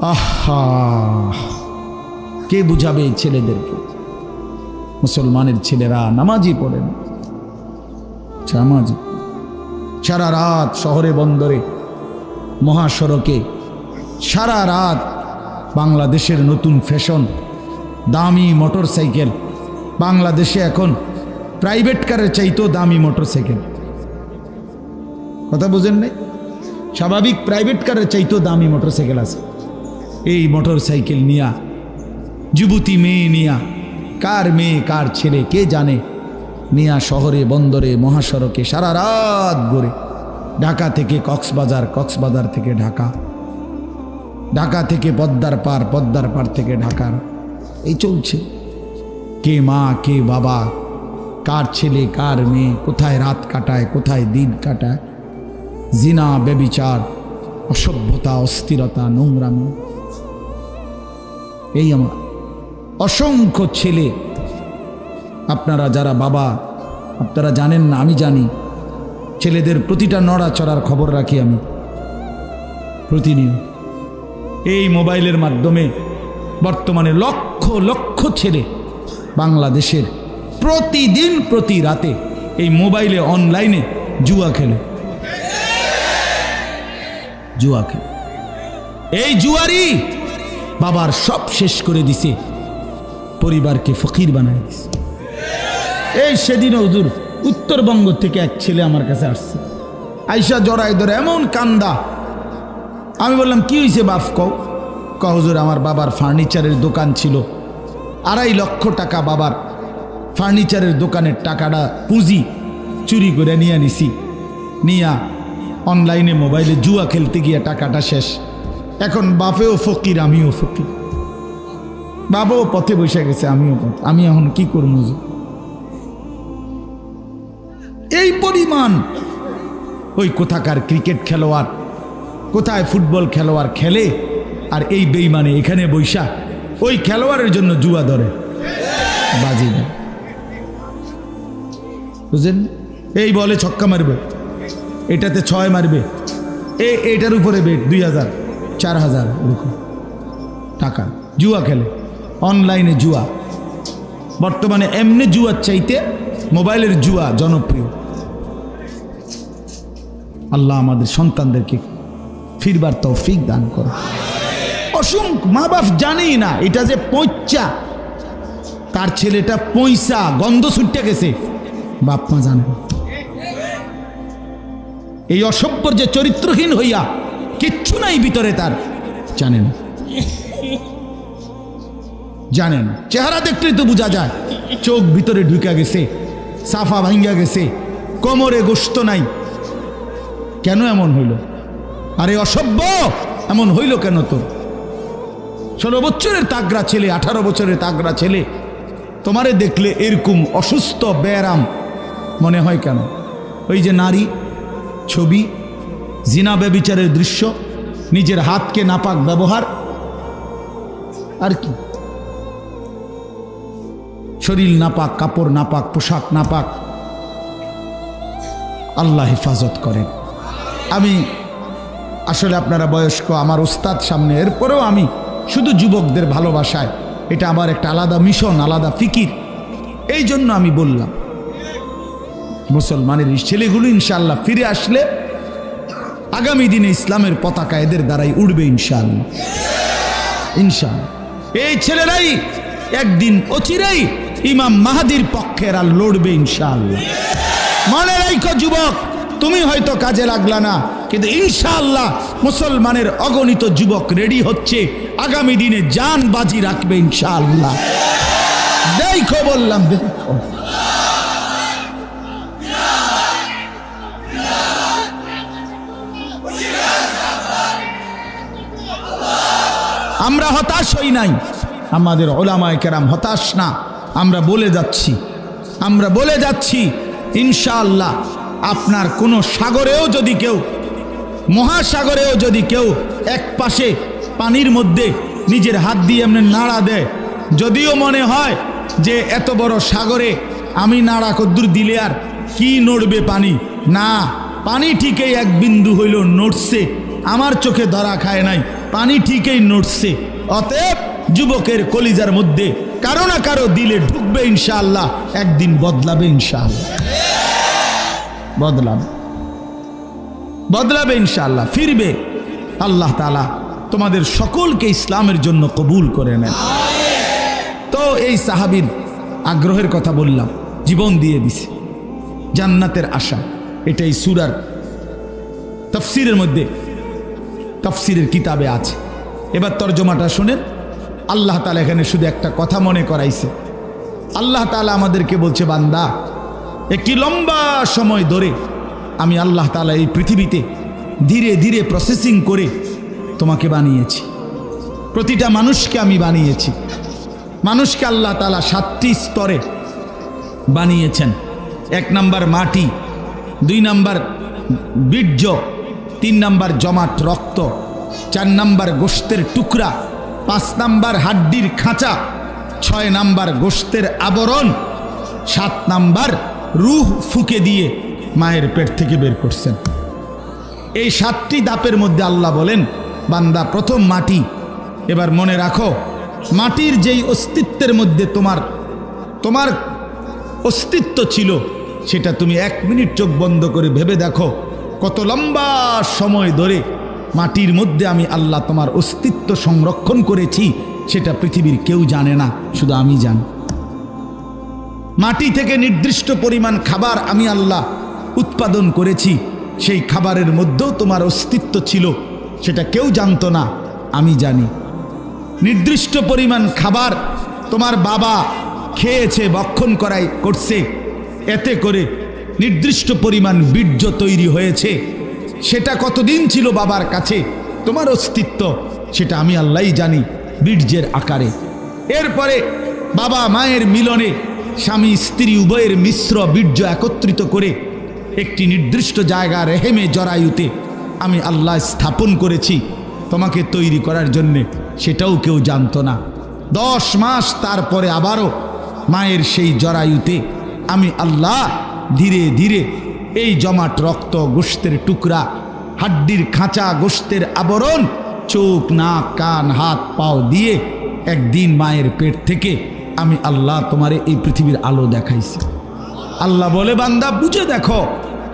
আহা, কে বুঝাবে এই ছেলেদেরকে? মুসলমানের ছেলেরা নামাজই পড়েন, নামাজি সারা রাত শহরে বন্দরে মহাসড়কে, সারা রাত বাংলাদেশের নতুন ফ্যাশন দামি মোটর সাইকেল। বাংলাদেশে এখন প্রাইভেট কারের চাইতেও দামি মোটর সাইকেল। কথা বুঝেন নাই? স্বাভাবিক প্রাইভেট কারের চাইতেও দামি মোটর সাইকেল আছে। এই মোটর সাইকেল নিয়া যুবতী মেয়ে নিয়া, কার মেয়ে কার ছেলে কে জানে, নিয়া শহরে বন্দরে মহাসড়কে সারা রাত ঘুরে। ঢাকা থেকে কক্সবাজার, কক্সবাজার থেকে ঢাকা, ঢাকা থেকে পদ্মার পার, পদ্মার পার থেকে ঢাকার, এই চলছে। কে মা কে বাবা, কার ছেলে কার মেয়ে, কোথায় রাত কাটায় কোথায় দিন কাটায়। জিনা, ব্যভিচার, অসভ্যতা, অস্থিরতা, নোংরামি। এই আমার অসংখ্য ছেলে। আপনারা যারা বাবা, আপনারা জানেন না, আমি জানি। ছেলেদের প্রতিটা নড়াচড়ার খবর রাখি আমি প্রতিনিয়ত। এই মোবাইলের মাধ্যমে বর্তমানে লক্ষ লক্ষ ছেলে বাংলাদেশের প্রতিদিন প্রতি রাতে এই মোবাইলে অনলাইনে জুয়া খেলে, জুয়া খেলে। এই জুয়ারি বাবার সব শেষ করে দিছে, পরিবারকে ফকির বানায় দিছে। এই সেদিন হুজুর উত্তরবঙ্গ থেকে এক ছেলে আমার কাছে আসছে, আইসা জড়াই ধরে এমন কান্দা। আমি বললাম কি হয়েছে বাপ? ক হুজুর আমার বাবার ফার্নিচারের দোকান ছিল, 2.5 লক্ষ টাকা বাবার ফার্নিচারের দোকানের টাকাটা পুঁজি চুরি করে নিয়ে নিছি, নিয়া অনলাইনে মোবাইলে জুয়া খেলতে গিয়ে টাকাটা শেষ। এখন বাপেও ফকির, আমিও ফকির। বাবাও পথে বসে গেছে, আমিও পথে। আমি এখন কি করবো? এই পরিমাণ ওই কোথাকার ক্রিকেট খেলোয়াড়, কোথায় ফুটবল খেলোয়াড় খেলে, আর এই বেইমানে এখানে বৈশা ওই খেলোয়াড়ের জন্য জুয়া ধরে, বাজি দেয়। বুঝলেন? এই বলে ছক্কা মারবে, এটাতে 6 মারবে, এইটার উপরে বেট 2000 4000 এরকম টাকা জুয়া খেলে, অনলাইনে জুয়া। বর্তমানে এমনি জুয়ার চাইতে মোবাইলের জুয়া জনপ্রিয়। আল্লাহ আমাদের সন্তানদেরকে ফিরবার তৌফিক দান করে। অসংখ্য মা বাপ জানেই না এটা যে পয়সা, তার ছেলেটা পয়সা গন্ধ ছুটে গেছে, বাপ মা জানে না। এই অসভ্যর যে চরিত্রহীন হইয়া কিচ্ছু নাই ভিতরে, তার জানে না, জানে না। চেহারা দেখলেই তো বোঝা যায়, চোখ ভিতরে ঢুকে গেছে, সাফা ভাঙ্গা গেছে, কোমরে গোশত নাই। কেন এমন হইল? আরে অসভ্য, এমন হইল কেন? তো 16 বছরের তাগড়া ছেলে, 18 বছরের তাগড়া ছেলে, তোমারে দেখলে এরকম অসুস্থ ব্যারাম মনে হয় কেন? ওই যে নারী ছবি, জিনা ব্যভিচারের দৃশ্য, নিজের হাতকে নাপাক ব্যবহার, আর কি? শরীর নাপাক, কাপড় নাপাক, পোশাক নাপাক। আল্লাহ হেফাজত করেন। আমি আসলে আপনারা বয়স্ক, আমার ওস্তাদ সামনে, এরপরেও আমি শুধু যুবকদের ভালোবাসায়, এটা আমার একটা আলাদা মিশন, আলাদা ফিকির। এই জন্য আমি বললাম মুসলমানের ছেলেগুলো ইনশাআল্লাহ ফিরে আসলে আগামী দিনে ইসলামের পতাকা এদের দ্বারাই উড়বে ইনশাআল্লাহ, ইনশাআল্লাহ। এই ছেলেরাই একদিন অচিরেই ইমাম মাহাদির পক্ষে এরা লড়বে ইনশাআল্লাহ। মনে রাখো যুবক, তুমি হয়তো কাজে লাগলা না, কিন্তু ইনশাআল্লাহ মুসলমানের অগণিত যুবক রেডি হচ্ছে, আগামী দিনে জান বাজি রাখবে ইনশাআল্লাহ। দেখো বললাম, দেখো। আমরা হতাশ হই নাই, আমাদের ওলামায়ে কেরাম হতাশ না। আমরা বলে যাচ্ছি, আমরা বলে যাচ্ছি ইনশাআল্লাহ। আপনার কোনো সাগরেও যদি কেউ, মহাসাগরেও যদি কেউ এক পাশে পানির মধ্যে নিজের হাত দিয়ে এমনি নাড়া দেয়, যদিও মনে হয় যে এত বড় সাগরে আমি নাড়া কদ্দুর দিলে আর কি নড়বে পানি, না, পানি ঠিকই এক বিন্দু হইল নড়ছে, আমার চোখে ধরা খায় নাই, পানি ঠিকই নড়ছে। অতএব যুবকের কলিজার মধ্যে কারো না কারো দিলে ঢুকবে ইনশাআল্লাহ, একদিন বদলাবে ইনশাআল্লাহ, বদলাবে ইনশাআল্লাহ, ফিরবে। আল্লাহ তাআলা তোমাদের সকলকে ইসলামের জন্য কবুল করে নেন। তো এই সাহাবীর আগ্রহের কথা বললাম, জীবন দিয়ে দিছে জান্নাতের আশা। এটাই সূরার তাফসীরের মধ্যে, তাফসীরের কিতাবে আছে। এবার তরজমাটা শুনেন। আল্লাহ তাআলা এখানে শুধু একটা কথা মনে করাইছে। আল্লাহ তাআলা আমাদেরকে বলছে, বান্দা একটি লম্বা সময় ধরে আমি আল্লাহ তাআলা এই পৃথিবীতে ধীরে ধীরে প্রসেসিং করে তোমাকে বানিয়েছি। প্রতিটা মানুষকে আমি বানিয়েছি। মানুষকে আল্লাহ তাআলা 7টি স্তরে বানিয়েছেন। 1 নাম্বার মাটি, 2 নাম্বার বীর্য, 3 নাম্বার জমাট রক্ত, 4 নাম্বার গোশতের টুকরা, 5 নাম্বার হাড্ডির খাঁচা, 6 নাম্বার গোশতের আবরণ, 7 নাম্বার রূহ ফুঁকে দিয়ে মায়ের পেট থেকে বের করছেন। এই 7টি ধাপের মধ্যে আল্লাহ বলেন, বান্দা প্রথম মাটি। এবার মনে রাখো, মাটির যেই অস্তিত্বের মধ্যে তোমার অস্তিত্ব ছিল, সেটা তুমি 1 মিনিট চোখ বন্ধ করে ভেবে দেখো, কত লম্বা সময় ধরে মাটির মধ্যে আমি আল্লাহ তোমার অস্তিত্ব সংরক্ষণ করেছি। সেটা পৃথিবীর কেউ জানে না, শুধু আমি জানি। মাটি থেকে নির্দিষ্ট পরিমাণ খাবার আমি আল্লাহ উৎপাদন করেছি। সেই খাবারের মধ্যেও তোমার অস্তিত্ব ছিল, সেটা কেউ জানতো না, আমি জানি। নির্দিষ্ট পরিমাণ খাবার তোমার বাবা খেয়েছে, ভক্ষণ করছে, এতে করে নির্দিষ্ট পরিমাণ বীর্য তৈরি হয়েছে। সেটা কতদিন ছিল বাবার কাছে তোমার অস্তিত্ব, সেটা আমি আল্লাহই জানি, বীর্যের আকারে। এরপরে বাবা মায়ের মিলনে স্বামী স্ত্রী উভয়ের মিশ্র বীর্য একত্রিত করে একটি নির্দিষ্ট জায়গা রেহেমে জরায়ুতে আমি আল্লাহ স্থাপন করেছি তোমাকে তৈরি করার জন্যে, সেটাও কেউ জানতো না। 10 মাস তারপরে আবারও মায়ের সেই জরায়ুতে আমি আল্লাহ ধীরে ধীরে এই জমাট রক্ত, গোশতের টুকরা, হাড্ডির খাঁচা, গোশতের আবরণ, চোখ, নাক, কান, হাত, পাও দিয়ে একদিন মায়ের পেট থেকে আমি আল্লাহ তোমারে এই পৃথিবীর আলো দেখাইছি। আল্লাহ বলে, বান্দা বুঝে দেখো,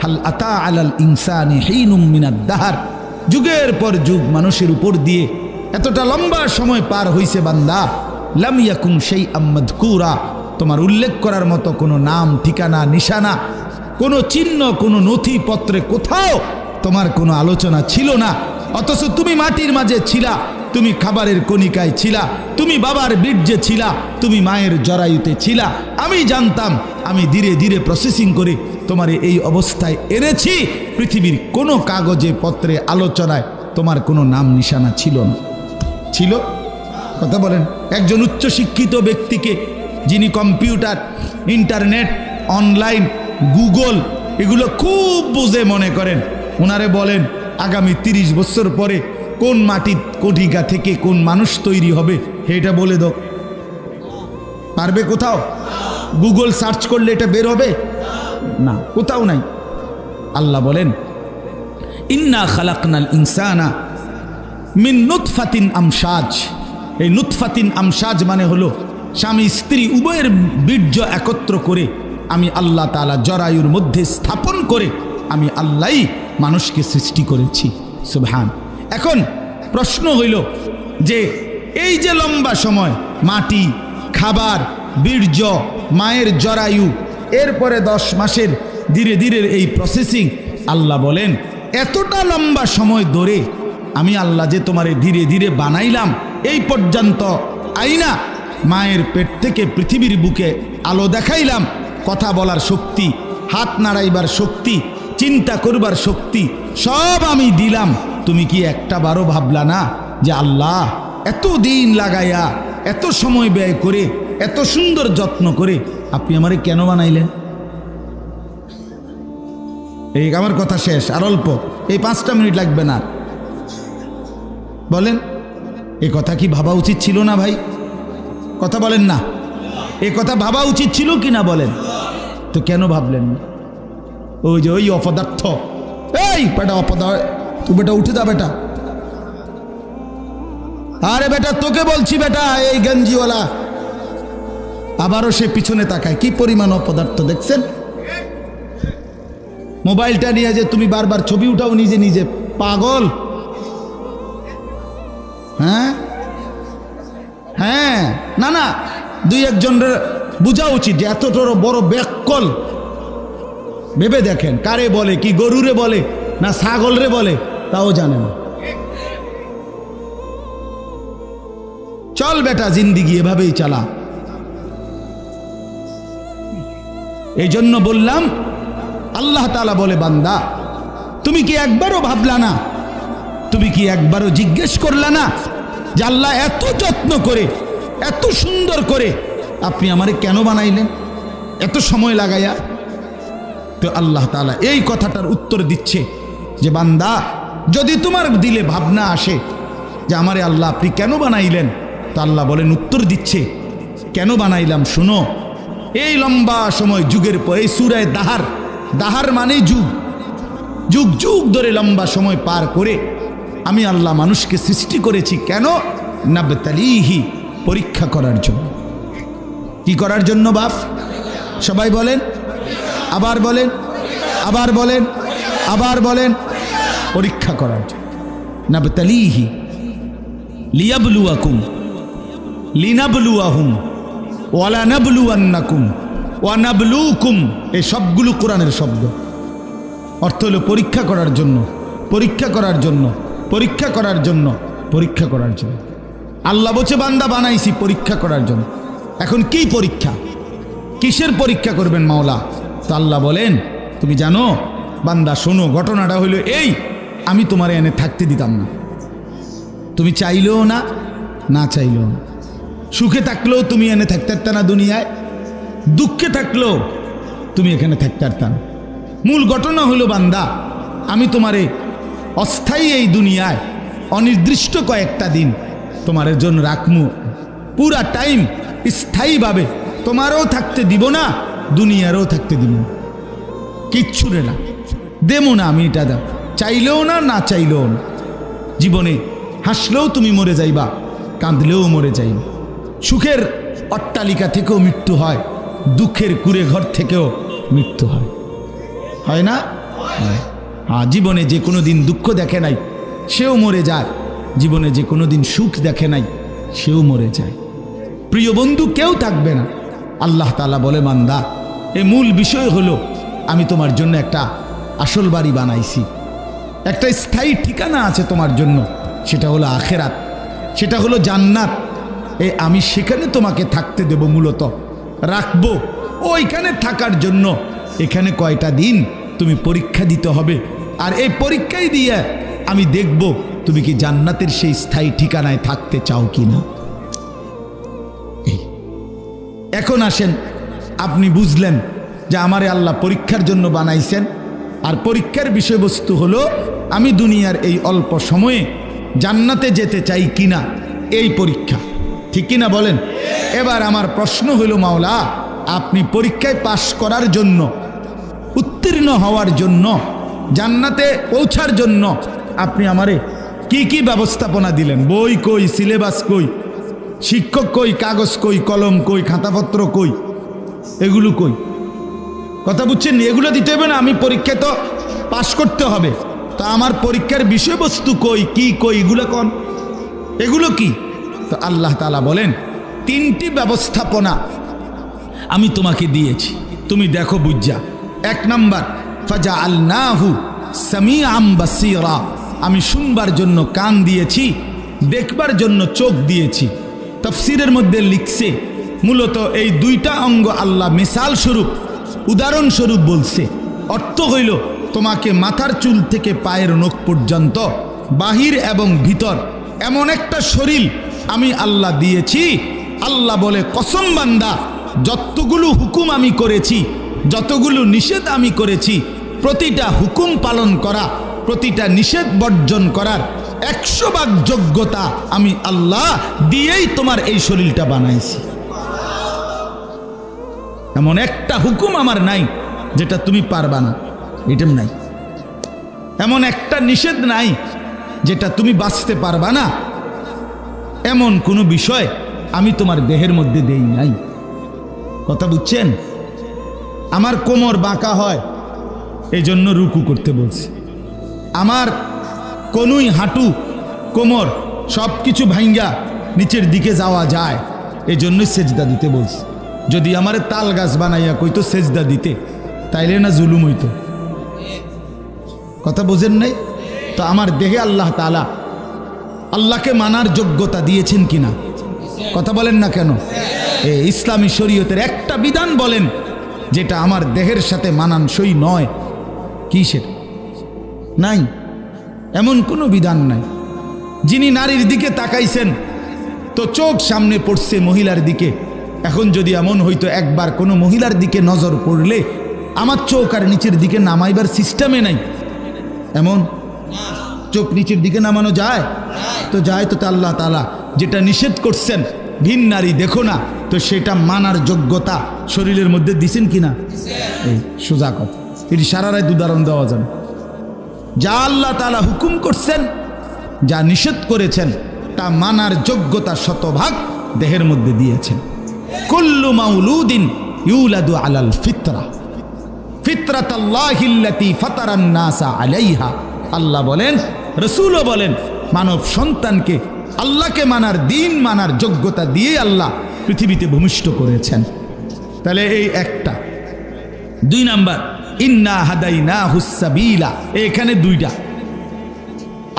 হাল আতা আলাল ইনসানি হিনুম মিনাদ দাহর, যুগের পর যুগ মানুষের উপর দিয়ে এতটা লম্বা সময় পার হইছে বান্দা, লাম ইয়াকুম শাইআম মাযকুরা, তোমার উল্লেখ করার মতো কোনো নাম, ঠিকানা, নিশানা, কোনো চিহ্ন, কোনো নথিপত্রে কোথাও তোমার কোনো আলোচনা ছিল না। অথচ তুমি মাটির মাঝে ছিলা, তুমি খাবারের কণিকায় ছিলা, তুমি বাবার বীর্যে ছিলা, তুমি মায়ের জরায়ুতে ছিলা। আমি জানতাম, আমি ধীরে ধীরে প্রসেসিং করে তোমার এই অবস্থায় এনেছি। পৃথিবীর কোনো কাগজে, পত্রে, আলোচনায় তোমার কোনো নাম নিশানা ছিল না। ছিল? কথা বলেন। একজন উচ্চশিক্ষিত ব্যক্তিকে, যিনি কম্পিউটার, ইন্টারনেট, অনলাইন, গুগল এগুলো খুব বুঝে মনে করেন, ওনারে বলেন আগামী 30 বছর পরে কোন মাটির কণিকা থেকে কোন মানুষ তৈরি হবে, এটা বলে দাও, পারবে কোথাও? গুগল সার্চ করলে এটা বের হবে না, কোথাও নাই। আল্লাহ বলেন, ইন্না খালাকনাল ইনসানা মিন নুতফাতিন আমশাজ। এই নুতফাতিন আমশাজ মানে হলো স্বামী স্ত্রী উভয়ের বীর্য একত্র করে আমি আল্লাহ তাআলা জরায়ুর মধ্যে স্থাপন করে আমি আল্লাহই মানুষকে সৃষ্টি করেছি। সুবহান। এখন প্রশ্ন হইল যে এই যে লম্বা সময় মাটি, খাবার, বীর্য, মায়ের জরায়ু, এরপরে 10 মাসের ধীরে ধীরে এই প্রসেসিং, আল্লাহ বলেন এতটা লম্বা সময় ধরে আমি আল্লাহ যে তোমারে ধীরে ধীরে বানাইলাম, এই পর্যন্ত আইনা মায়ের পেট থেকে পৃথিবীর বুকে আলো দেখাইলাম, কথা বলার শক্তি, হাত নাড়াইবার শক্তি, চিন্তা করবার শক্তি সব আমি দিলাম। তুমি কি একটা বারো ভাবলা না যে আল্লাহ এত দিন লাগাইয়া, এত সময় ব্যয় করে, এত সুন্দর যত্ন করে আপনি আমারে কেন বানাইলেন? এই আমার কথা শেষ, আর অল্প, এই 5টা মিনিট লাগবে না। বলেন, এই কথা কি ভাবা উচিত ছিল না ভাই? কথা বলেন না, এই কথা ভাবা উচিত ছিল কি না বলেন? তো কেন ভাবলেন না? ওই যে ওই অপদার্থ, এই বেটা অপদার্থ, তুই বেটা উঠে যা বেটা, আরে বেটা তোকে বলছি বেটা, এই গঞ্জিওয়ালা আবারও সে পিছনে তাকায়। কি পরিমাণ অপদার্থ দেখছেন? মোবাইলটা নিয়ে যে তুমি বারবার ছবি উঠাও নিজে নিজে, পাগল? হ্যাঁ হ্যাঁ, না না, দুই একজনের বোঝা উচিত যে এতটা বড় ব্যাককল। ভেবে দেখেন কারে বলে, কি গরুরে বলে না ছাগলরে বলে তাও জানে না। চল বেটা জিন্দিগি এভাবেই চালা। এই জন্য বললাম, আল্লাহ তাআলা বলে বান্দা তুমি কি একবারও ভাবলা না, তুমি কি একবারও জিজ্ঞেস করলা না যে আল্লাহ এত যত্ন করে এত সুন্দর করে আপনি আমারে কেন বানাইলেন এত সময় লাগাইয়া? তো আল্লাহ তাআলা এই কথাটার উত্তর দিচ্ছে যে বান্দা যদি তোমার দিলে ভাবনা আসে যে আমারে আল্লাহ আপনি কেন বানাইলেন, তো আল্লাহ বলেন উত্তর দিচ্ছে কেন বানাইলাম শুনো। এই লম্বা সময় যুগের পর এই সূরা দাহার, দাহার মানে যুগ, যুগ যুগ ধরে লম্বা সময় পার করে আমি আল্লাহ মানুষকে সৃষ্টি করেছি কেন? নাবতালিহি, পরীক্ষা করার জন্য। কি করার জন্য বাপ? সবাই বলেন, আবার বলেন, আবার বলেন, আবার বলেন, পরীক্ষা করার জন্য। নাবতালিহি লিয়াবলুয়াকুম লিনাবলুয়াহুম ওয়ালা নাবলুয়ান্নাকুম ওয়া নাবলুকুম, এই সবগুলো কোরআনের শব্দ। অর্থ হলো পরীক্ষা করার জন্য, পরীক্ষা করার জন্য, পরীক্ষা করার জন্য, পরীক্ষা করার জন্য। আল্লাহ বলছে বান্দা বানাইছি পরীক্ষা করার জন্য। এখন কি পরীক্ষা, কিসের পরীক্ষা করবেন মাওলা? তো আল্লাহ বলেন তুমি জানো বান্দা শোনো, ঘটনাটা হইলো এই, আমি তোমার এনে থাকতে দিতাম না, তুমি চাইলেও না, না চাইলেও না। সুখে থাকলেও তুমি এনে থাকতে পারত না দুনিয়ায়, দুঃখে থাকলেও তুমি এখানে থাকতে পারত না। মূল ঘটনা হলো বান্দা আমি তোমারে অস্থায়ী এই দুনিয়ায় অনির্দিষ্ট কয়েকটা দিন তোমার জন্য রাখমু, পুরা টাইম স্থায়ীভাবে তোমারও থাকতে দিব না, দুনিয়ারও থাকতে দিব না, কিচ্ছু রে না দেবো না আমি, এটা দাও চাইলেও না, না চাইলেও না। জীবনে হাসলেও তুমি মরে যাইবা, কাঁদলেও মরে যাইবা। সুখের অট্টালিকা থেকেও মৃত্যু হয়, দুঃখের কুড়ে ঘর থেকেও মৃত্যু হয়, হয় না? হ্যাঁ, জীবনে যে কোনো দিন দুঃখ দেখে নাই সেও মরে যায়, জীবনে যে কোনো দিন সুখ দেখে নাই সেও মরে যায়। প্রিয় বন্ধু কেউ থাকবে না। আল্লাহ তাআলা বলে বান্দা এ মূল বিষয় হলো আমি তোমার জন্য একটা আসল বাড়ি বানাইছি, একটা স্থায়ী ঠিকানা আছে তোমার জন্য, সেটা হলো আখেরাত, সেটা হলো জান্নাত। আমি সেখানে তোমাকে থাকতে দেব, মূলত রাখবো। ওইখানে থাকার জন্য এখানে কয়টা দিন তুমি পরীক্ষা দিতে হবে, আর এই পরীক্ষাই দিয়ে আমি দেখব তুমি কি জান্নাতের সেই স্থায়ী ঠিকানায় থাকতে চাও কি না। এখন আসেন, আপনি বুঝলেন যে আমারে আল্লাহ পরীক্ষার জন্য বানাইছেন, আর পরীক্ষার বিষয়বস্তু হলো আমি দুনিয়ার এই অল্প সময়ে জান্নাতে যেতে চাই কিনা, এই পরীক্ষা, ঠিক কিনা বলেন? এবার আমার প্রশ্ন হলো মাওলা আপনি পরীক্ষায় পাশ করার জন্য, উত্তীর্ণ হওয়ার জন্য, জান্নাতে পৌঁছার জন্য আপনি আমারে কি কি ব্যবস্থাপনা দিলেন? বই কই, সিলেবাস কই, শিক্ষক কই, কাগজ কই, কলম কই, খাতাপত্র কই, এগুলো কই? কথা বুঝছেন? এগুলো দিতে হবে না, আমি পরীক্ষায় তো পাশ করতে হবে, তো আমার পরীক্ষার বিষয়বস্তু কই, কি কই, এগুলো কোন, এগুলো কি? তো আল্লাহ তাআলা বলেন তিনটি ব্যবস্থাপনা আমি তোমাকে দিয়েছি, তুমি দেখো বুঝা। এক নাম্বার ফাজআলনাহু সামিআম বাসীরা, আমি শুনবার জন্য কান দিয়েছি, দেখবার জন্য চোখ দিয়েছি। তাফসীরের মধ্যে লিখছে মূলত এই দুইটা অঙ্গ আল্লাহ মিসাল স্বরূপ, উদাহরণ স্বরূপ বলছে। অর্থ হইল তোমাকে মাথার চুল থেকে পায়ের নখ পর্যন্ত, বাহির এবং ভিতর এমন একটা শরীর আমি আল্লাহ দিয়েছি। আল্লাহ বলে কসম বান্দা যতগুলো হুকুম আমি করেছি, যতগুলো নিষেধ আমি করেছি, প্রতিটা হুকুম পালন করা, প্রতিটা নিষেধ বর্জন করার 100 ভাগ যোগ্যতা আমি আল্লাহ দিয়েই তোমার এই শরীরটা বানাইছি। এমন একটা হুকুম আমার নাই যেটা তুমি পারবা না, এটা নাই। এমন একটা নিষেধ নাই যেটা তুমি বাঁচতে পারবা না। এমন কোনো বিষয় আমি তোমার দেহের মধ্যে দেই নাই। কথা বুঝছেন? আমার কোমর বাঁকা হয়, এই জন্য রুকু করতে বলছি। আমার কোনুই, হাঁটু, কোমর সব কিছু ভাঙ্গা নিচের দিকে যাওয়া যায়, এই জন্যই সেজদা দিতে বলছি। যদি আমারে তাল গাছ বানাইয়া কইতো সেজদা দিতে, তাইলে না জুলুম হইতো। কথা বোঝেন নাই? তো আমার দেহে আল্লাহ তাআলা আল্লাহকে মানার যোগ্যতা দিয়েছেন কিনা? কথা বলেন না কেন? ইসলামী শরীয়তের একটা বিধান বলেন যেটা আমার দেহের সাথে মানানসই নয়, কি সেটা? নাই, এমন কোনো বিধান নাই। যিনি নারীর দিকে তাকাইছেন তো চোখ সামনে পড়ছে মহিলার দিকে। এখন যদি এমন হইতো একবার কোনো মহিলার দিকে নজর পড়লে আমার চোখ আর নিচের দিকে নামাইবার সিস্টেমে নাই, এমন চোখ নিচের দিকে নামানো যায়? তো যায়। তো আল্লাহ তাআলা যেটা নিষেধ করছেন ভিন নারী দেখো না, তো সেটা মানার যোগ্যতা শরীরের মধ্যে দিছেন কিনা? এই সোজা কথা। এটি সারা রাত উদাহরণ দেওয়া যাবে। যা আল্লাহ তাআলা হুকুম করছেন, যা নিষেধ করেছেন, তা মানার যোগ্যতা শতভাগ দেহের মধ্যে দিয়েছেন। কুল্লু মাউলুদিন ইউলাদু আলাল ফিতরা ফিতরাতাল্লাহিল্লাতী ফাতারান নাসা আলাইহা। আল্লাহ বলেন, রাসূলও বলেন, মানব সন্তানকে আল্লাহকে মানার, দিন মানার যোগ্যতা দিয়ে আল্লাহ পৃথিবীতে ভূমিষ্ঠ করেছেন। তাহলে এই একটা। 2 নাম্বার, ইন্না হাদাইনাহুস সাবিলা, এখানে 2টা।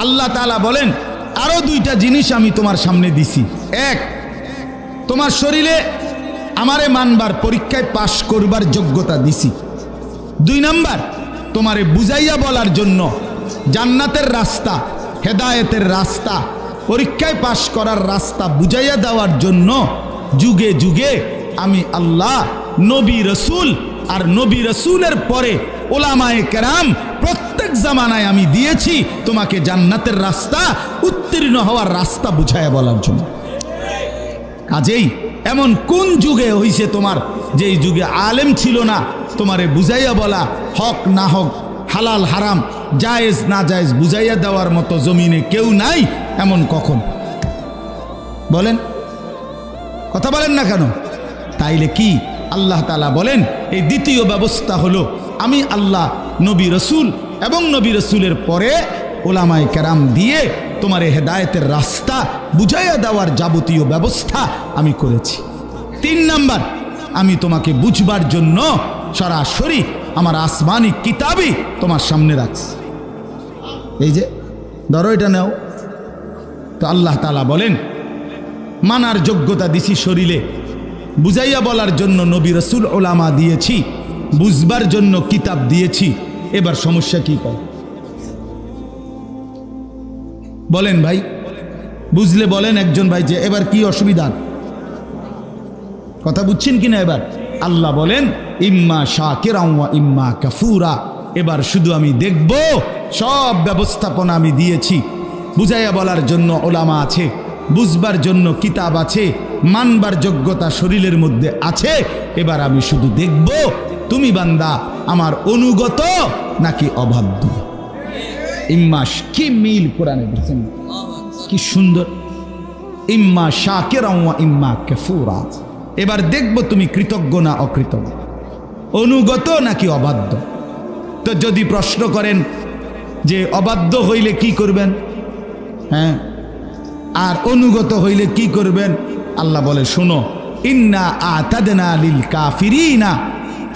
আল্লাহ তাআলা বলেন আরো 2টা জিনিস আমি তোমার সামনে দিছি। 1, তোমার শরীরে আমারে মানবার, পরীক্ষায় পাশ করবার যোগ্যতা দিছি। 2 নাম্বার, তোমারে বুঝাইয়া বলার জন্য জান্নাতের রাস্তা, হেদায়েতের রাস্তা, পরীক্ষায় পাশ করার রাস্তা বুঝাইয়া দেওয়ার জন্য যুগে যুগে আমি আল্লাহ নবী রসুল আর নবী রসুলের পরে ওলামায়ে কেরাম প্রত্যেক জামানায় আমি দিয়েছি তোমাকে জান্নাতের রাস্তা, উত্তীর্ণ হওয়ার রাস্তা বুঝাইয়া বলার জন্য। কাজেই এমন কোন যুগে হইছে তোমার, যেই যুগে আলেম ছিল না, তোমারে বুঝাইয়া বলা, হক না হক, হালাল হারাম, জায়েজ না জায়েজ বুঝাইয়া দেওয়ার মতো জমিনে কেউ নাই? এমন কখন? বলেন, কথা বলেন না কেন? তাইলে কি আল্লাহ তাআলা বলেন এই দ্বিতীয় ব্যবস্থা হলো আমি আল্লাহ নবী রসুল এবং নবী রসুলের পরে ওলামায়ে কেরাম দিয়ে তোমার হেদায়েতের রাস্তা বুঝাইয়া দেওয়ার যাবতীয় ব্যবস্থা আমি করেছি। 3 নাম্বার, আমি তোমাকে বুঝবার জন্য সরাসরি আমার আসমানি কিতাবই তোমার সামনে রাখছি। এই যে ধরো, এটা নাও। তো আল্লাহ তাআলা বলেন মানার যোগ্যতা দিছি শরীরে, বুঝাইয়া বলার জন্য নবী রসুল ওলামা দিয়েছি, বুঝবার জন্য কিতাব দিয়েছি। এবার সমস্যা কি করে বলেন ভাই? বুঝলে বলেন একজন ভাই যে এবার কি অসুবিধা? কথা বুঝছেন কিনা? এবার আল্লাহ বলেন ইম্মা শাকিরা ওয়া ইম্মা কাফুরা। এবার শুধু আমি দেখব, সব ব্যবস্থাপনা আমি দিয়েছি। বুঝাইয়া বলার জন্য ওলামা আছে, বুঝবার জন্য কিতাব আছে, মানবার যোগ্যতা শরীরের মধ্যে আছে। এবার আমি শুধু দেখব তুমি বান্দা আমার অনুগত নাকি অবাধ্য। ইম্মা, কি মিল কোরআনে বলছেন, কি সুন্দর। ইম্মা শাকিরা ওয়া ইম্মা কাফুরা। এবার দেখব তুমি কৃতজ্ঞ না অকৃতজ্ঞ, অনুগত নাকি অবাধ্য। তো যদি প্রশ্ন করেন যে অবাধ্য হইলে কি করবেন, হ্যাঁ, আর অনুগত হইলে কি করবেন, আল্লাহ বলে শোনো, ইন্না আতাদনা লিল কাফিরিনা,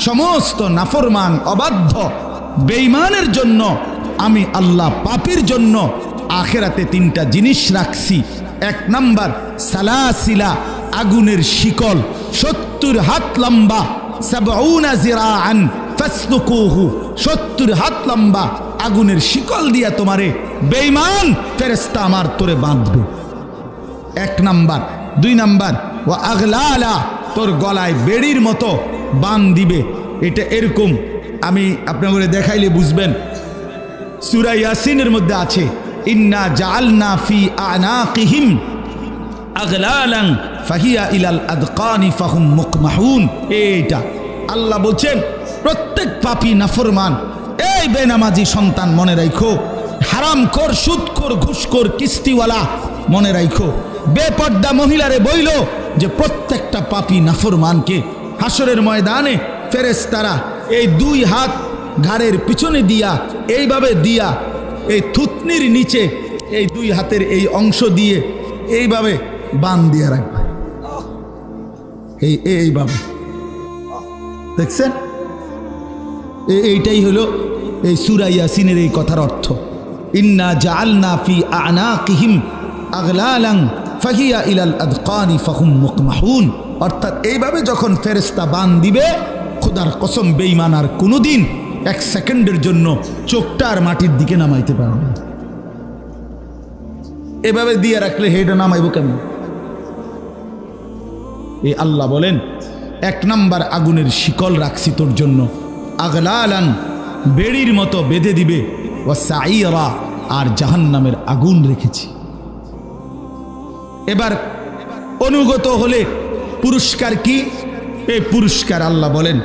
সমস্ত নাফরমান, অবাধ্য, বেঈমানের জন্য আমি আল্লাহ পাপীর জন্য আখিরাতে 3টা জিনিস রাখছি। 1 নাম্বার, সালাসিলা, আগুনের শিকল, 70 হাত লম্বা, 70 জিরাআন ফাসলুকুহু, 70 হাত লম্বা আগুনের শিকল দিয়া তোমারে বেঈমান ফেরেশতা আমার তোরে বাঁধবে। 1 নাম্বার। 2 নাম্বার, ওয়া আগলালা, তোর গলায় বেড়ির মতো বান দিবে। এটা এরকম, আমি আপনাদের দেখাইলে বুঝবেন। সূরা ইয়াসিনের মধ্যে আছে, ইন্না জাআলনা ফি আনাকিহিম আগলালান ফাহিয়া ইলাল আদকানি ফাহুম মুকমাহুন। এইটা আল্লাহ বলছেন প্রত্যেক পাপী নাফরমান, এই বেনামাজি সন্তান মনে রাখো, হারামখোর, সুদখোর, ঘুষখোর, কিস্তিওয়ালা, মনে রাখো, বেপর্দা মহিলারে বইল যে প্রত্যেকটা পাপী নাফরমানকে হাসরের ময়দানে ফেরেশতারা এই দুই হাত ঘাড়ের পিছনে দিয়া, এইভাবে দিয়া, এই থুতনির নিচে এই দুই হাতের এই অংশ দিয়ে এইভাবে বান দিয়া রাখবে, এইভাবে। দেখছেন, এইটাই হলো এই সূরা ইয়াসিনের এই কথার অর্থ। ইন্না জাআলনা ফি আনাকিহিম আগলালান ফাহিয়া ইলাল আযকানি ফাহুম মুকমাহুন। অর্থাৎ এইভাবে যখন ফেরেশতা বান দিবে, খোদার কসম বেঈমান আর কোনোদিন এক সেকেন্ডের জন্য চোখটা আর মাটির দিকে নামাইতে পারবে না। এভাবে দিয়ে রাখলে হেডা নামাইব কেমন? এই আল্লাহ বলেন, এক নাম্বার আগুনের শিকল রাখছি তোর জন্য, আগলালান বেড়ির মতো বেঁধে দিবে, ওয়া সাঈরা আর জাহান্নামের আগুন রেখেছি। এবার অনুগত হলে পুরস্কার কি? এই পুরস্কার আল্লাহ বলেন,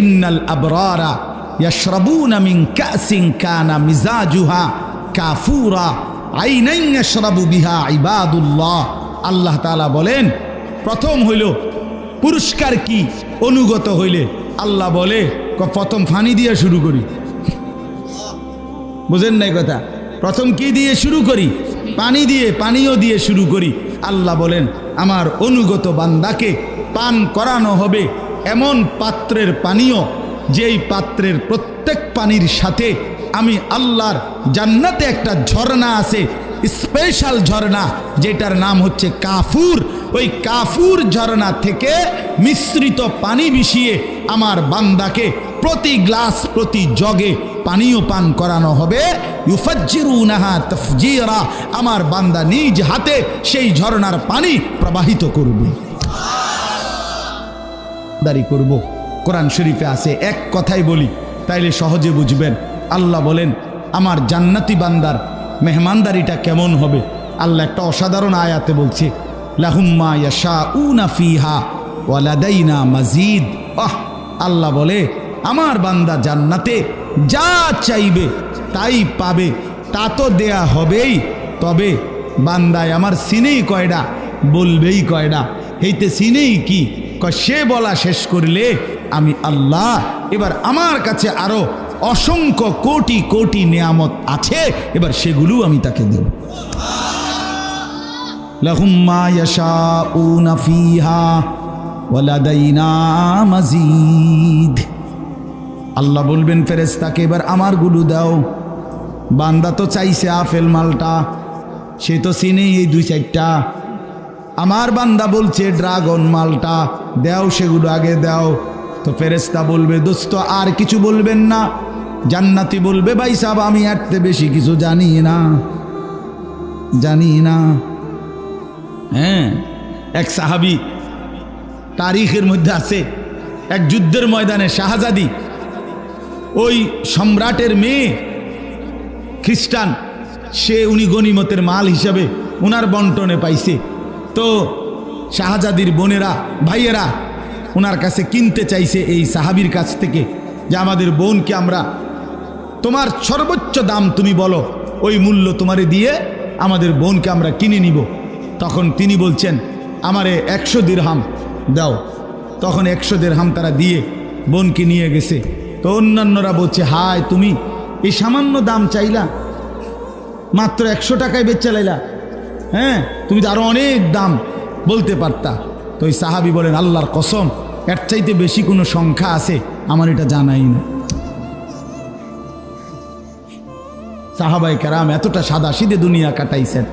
ইন্নাল আবরারা ইয়াশরাবুনা মিন কাসিন কানা মিজাজুহা কাফুরা আইনান ইয়াশরাবু বিহা ইবাদুল্লাহ। আল্লাহ তাআলা বলেন, প্রথম হইল পুরস্কার কি? অনুগত হইলে আল্লাহ বলে প্রথম ফানি দিয়ে শুরু করি। বুঝেন নাই কথা? প্রথম কি দিয়ে শুরু করি? পানি দিয়ে, পানীয় দিয়ে শুরু করি। আল্লাহ বলেন, আমার অনুগত বান্দাকে পান করানো হবে এমন পাত্রের পানীয়, যেই পাত্রের প্রত্যেক পানির সাথে আমি আল্লাহর জান্নাতে একটা ঝর্ণা আছে, স্পেশাল ঝর্ণা, যেটার নাম হচ্ছে কাফুর। ওই কাফুর ঝর্ণা থেকে মিশ্রিত পানি মিশিয়ে আমার বান্দাকে প্রতি গ্লাস, প্রতি জগে পানীয় পান করানো হবে। ইউফাজ্জিরুনাহা তাফজীরা, আমার বান্দা নিজ হাতে সেই ঝর্ণার পানি প্রবাহিত করবে। দাঁড়ি করব, কোরআন শরীফে আছে। এক কথাই বলি তাইলে সহজে বুঝবেন। আল্লাহ বলেন, আমার জান্নাতি বান্দার মেহমানদারিটা কেমন হবে? আল্লাহ একটা অসাধারণ আয়াতে বলছে, লাহুম মা ইয়াশাউনা ফিহা ওয়া লাদাইনা মাজিদ। আল্লাহ বলে, আমার বান্দা জান্নাতে যা চাইবে তাই পাবে, তা তো দেয়া হবেই। তবে বান্দায় আমার সিনেই কয়ডা, বলবেই কয়ডা। হেইতে সিনেই কি কয়, সে বলা শেষ করলে আমি আল্লাহ এবার আমার কাছে আরো অসংখ্য কোটি কোটি নিয়ামত আছে, এবার সেগুলো আমি তাকে দেব। লাহুম মা ইয়াশাউনা ফিহা ওয়া লাদাইনা মাজিদ। আল্লাহ বলবেন ফেরেশতাকে, এবার আমার গুলো দাও। বান্দা তো চাইছে আপেল মালটা, সে তো চিনেই এই দুই চারটা। আমার বান্দা বলছে ড্রাগন মালটা, দাও সেগুলো আগে দাও। তো ফেরেশতা বলবে, দোস্ত আর কিছু বলবেন না? জান্নাতি বলবে, ভাই সাহেব আমি এরতে বেশি কিছু জানি না, জানি না। হ্যাঁ, এক সাহাবী তারিখের মধ্যে আছে, এক যুদ্ধের ময়দানে শাহজাদি, ওই সম্রাটের মেয়ে খ্রিস্টান, উনি গনিমতের মাল হিসাবে উনার বন্টনে পাইছে। তো শাহজাদির বোনেরা, ভাইয়েরা ওনার কাছে কিনতে চাইছে এই সাহাবীর কাছ থেকে, যে আমাদের বোনকে আমরা, তোমার সর্বোচ্চ দাম তুমি বলো, ওই মূল্য তোমারে দিয়ে আমাদের বোনকে আমরা কিনে নিব। তখন তিনি বলছেন, আমারে 100 দিরহাম দাও। তখন 100 দিরহাম তারা দিয়ে বোনকে নিয়ে গেছে। তো অন্যান্যরা বলছে, হায় তুমি এই সামান্য দাম চাইলা, মাত্র 100 টাকায় বেচে লাইলা, হ্যাঁ তুমি তো আরো অনেক দাম বলতে পারতা। তো ওই সাহাবী বলেন, আল্লাহর কসম এর চাইতে বেশি কোনো সংখ্যা আছে আমার এটা জানাই না। সাহাবায়ে কেরাম এতটা সাদাসিধে দুনিয়া কাটাইছেন,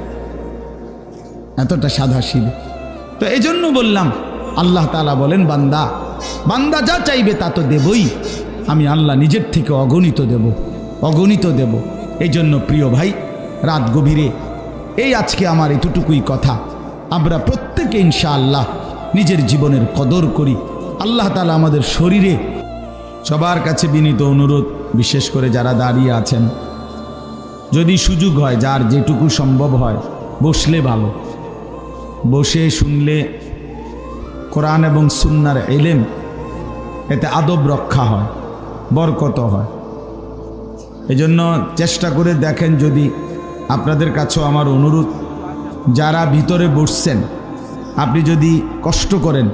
এতটা সাদাসিধে। তো এই জন্য বললাম, আল্লাহ তাআলা বলেন, বান্দা বান্দা যা চাইবে তা তো দেবই, আমি আল্লাহ নিজের থেকে অগণিত দেব, অগণিত দেব। এই জন্য প্রিয় ভাই, রাত গভীরে এই আজকে আমার এতটুকুই কথা। আমরা প্রত্যেকে ইনশাআল্লাহ নিজের জীবনের কদর করি। আল্লাহ তাআলা আমাদের শরীরে, সবার কাছে বিনীত অনুরোধ, বিশেষ করে যারা দাঁড়িয়ে আছেন, যদি সুযোগ হয়, যার যেটুকু সম্ভব হয়, বসলে ভালো, বসে শুনলে কোরআন এবং সুন্নাহর ইলম, এতে আদব রক্ষা হয়, বরকত হয়। এজন্য চেষ্টা করে দেখেন, যদি আপনাদের কাছেও আমার অনুরোধ, যারা ভিতরে বসছেন, আপনি যদি কষ্ট করেন,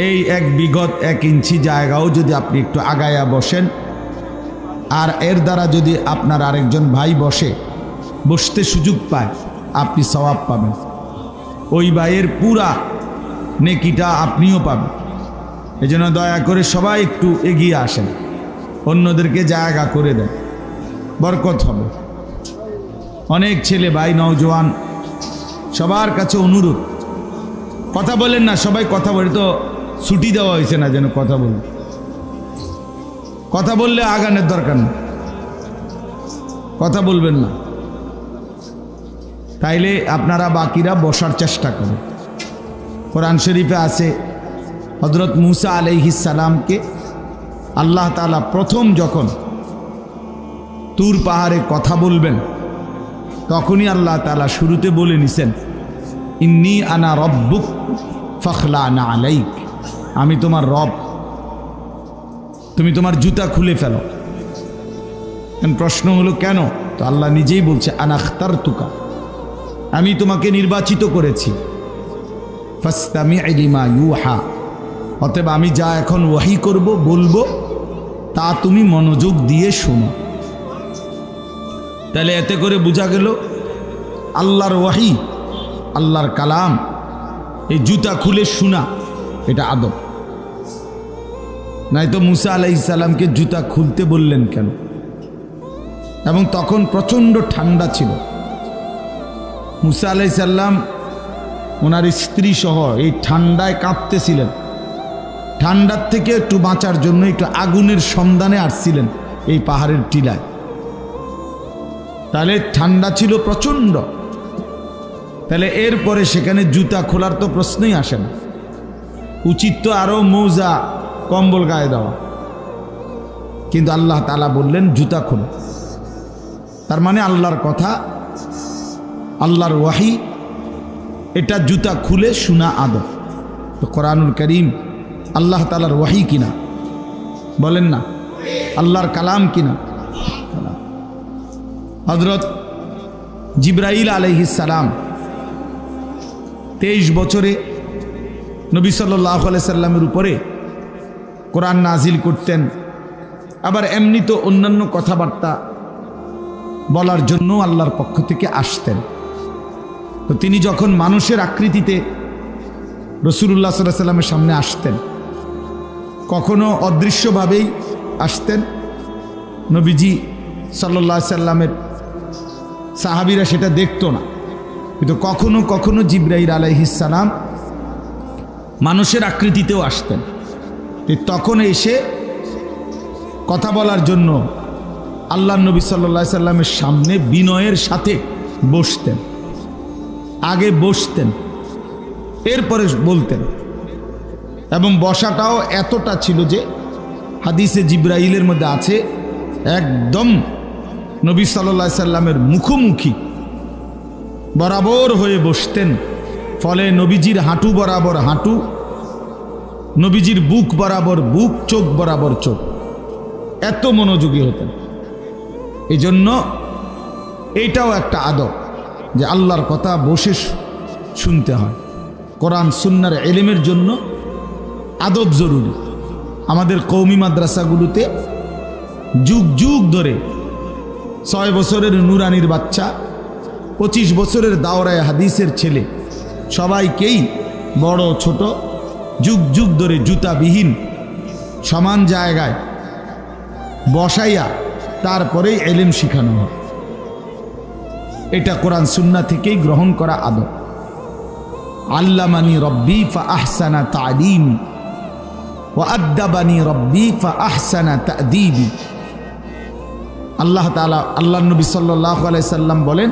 এই এক বিগত 1 ইঞ্চি জায়গাও যদি আপনি একটু আগায়া বসেন, আর এর দ্বারা যদি আপনার আরেকজন ভাই বসতে সুযোগ পায়, আপনি সওয়াব পাবেন। ওই ভাইয়ের পুরা নেকিটা আপনিও পাবেন। এই জন্য দয়া করে সবাই একটু এগিয়ে আসেন, অন্যদেরকে জায়গা করে দেন, বরকত হবে। অনেক ছেলে ভাই, নওজোয়ান, সবার কাছে অনুরোধ, কথা বলেন না, সবাই কথা বলে। তো ছুটি দেওয়া হয়েছে না যেন কথা বলুন। কথা বললে আগানের দরকার নেই, কথা বলবেন না। তাইলে আপনারা বাকিরা বসার চেষ্টা করেন। কোরআন শরীফে আছে হযরত মূসা আলাইহিস সালামকে আল্লাহ তাআলা প্রথম যখন তুর পাহাড়ে কথা বলবেন, তখনই আল্লাহ তাআলা শুরুতে বলে নিছেন, ইন্নী আনা রব্বুক ফাখলা'না আলাইক, আমি তোমার রব, তুমি তোমার জুতা খুলে ফেলো। প্রশ্ন হলো কেন? তো আল্লাহ নিজেই বলছে, আনা আখতারতুকা, আমি তোমাকে নির্বাচিত করেছি, ফাসতামি' লিমা ইউহা, অতএব আমি যা এখন ওয়াহি করব, বলবো, তা তুমি মনোযোগ দিয়ে শোনো। তাহলে এতে করে বোঝা গেল আল্লাহর ওয়াহি, আল্লাহর কালাম, এই জুতা খুলে শোনা, এটা আদব। নাই তো মূসা আলাইহিস সালামকে জুতা খুলতে বললেন কেন? এবং তখন প্রচণ্ড ঠান্ডা ছিল। মূসা আলাইহিস সালাম ওনার স্ত্রী সহ এই ঠান্ডায় কাঁপতেছিলেন। ঠান্ডার থেকে একটু বাঁচার জন্য একটু আগুনের সন্ধানে আসছিলেন এই পাহাড়ের টিলায়। তাহলে ঠান্ডা ছিল প্রচণ্ড। তাহলে এরপরে সেখানে জুতা খোলার তো প্রশ্নই আসে না। উচিত তো আরও মৌজা কম্বল গায়ে দেওয়া, কিন্তু আল্লাহ তাআলা বললেন জুতা খোলো। তার মানে আল্লাহর কথা, আল্লাহর ওয়াহি, এটা জুতা খুলে শোনা আদব। তো কোরআনুল কারীম আল্লাহ তাআলার ওয়াহি কিনা? বলেন না, আল্লাহর কালাম কিনা? হযরত জিবরাইল আলাইহিস সালাম 23 বছরে নবী সাল্লাল্লাহু আলাইহি সাল্লামের উপরে কোরআন নাজিল করতেন। আবার এমনি তো অন্যান্য কথাবার্তা বলার জন্য আল্লাহর পক্ষ থেকে আসতেন। তো তিনি যখন মানুষের আকৃতিতে রাসূলুল্লাহ সাল্লাল্লাহু আলাইহি সাল্লামের সামনে আসতেন, কখনো অদৃশ্যভাবেই আসতেন, নবীজি সাল্লাল্লাহু আলাইহি সাল্লামের সাহাবীরা সেটা দেখতো না। কিন্তু কখনো কখনো জিবরাইল আলাইহিস সালাম মানুষের আকৃতিতেও আসতেন। তখন এসে কথা বলার জন্য আল্লাহর নবী সাল্লাল্লাহু আলাইহি সাল্লামের সামনে বিনয়ের সাথে বসতেন। আগে বসতেন, এরপরে বলতেন। এবং বসাটাও এতটা ছিল যে হাদিসে জিবরাইলের মধ্যে আছে, একদম নবী সাল্লাল্লাহু আলাইহি সাল্লামের মুখোমুখি বরাবর হয়ে বসতেন। ফলে নবীজির হাঁটু বরাবর হাঁটু, নবীজির বুক বরাবর বুক, চোখ বরাবর চোখ, এত মনোযোগী হতেন। এই জন্য এইটাও একটা আদব যে আল্লাহর কথা বসে শুনতে হয়। কোরআন সুন্নাহর ইলমের জন্য আদব জরুরি। আমাদের কওমি মাদ্রাসাগুলোতে যুগ যুগ ধরে 6 বছরের নুরানির বাচ্চা, 25 বছরের দাওরায়ে হাদিসের ছেলে, সবাইকেই বড় ছোট যুগ যুগ ধরে জুতাবিহীন সমান জায়গায় বসাইয়া তারপরেই ইলম শিখানো হয়। এটা কোরআন সুন্নাহ থেকেই গ্রহণ করা আদব। আল্লামানি রব্বি ফা আহসানা তালিমি ওয়া আদ্দাবানি রব্বি ফা আহসানা তা'দীবি। আল্লাহ তাআলা, আল্লাহর নবী সাল্লাল্লাহু আলাইহি সাল্লাম বলেন,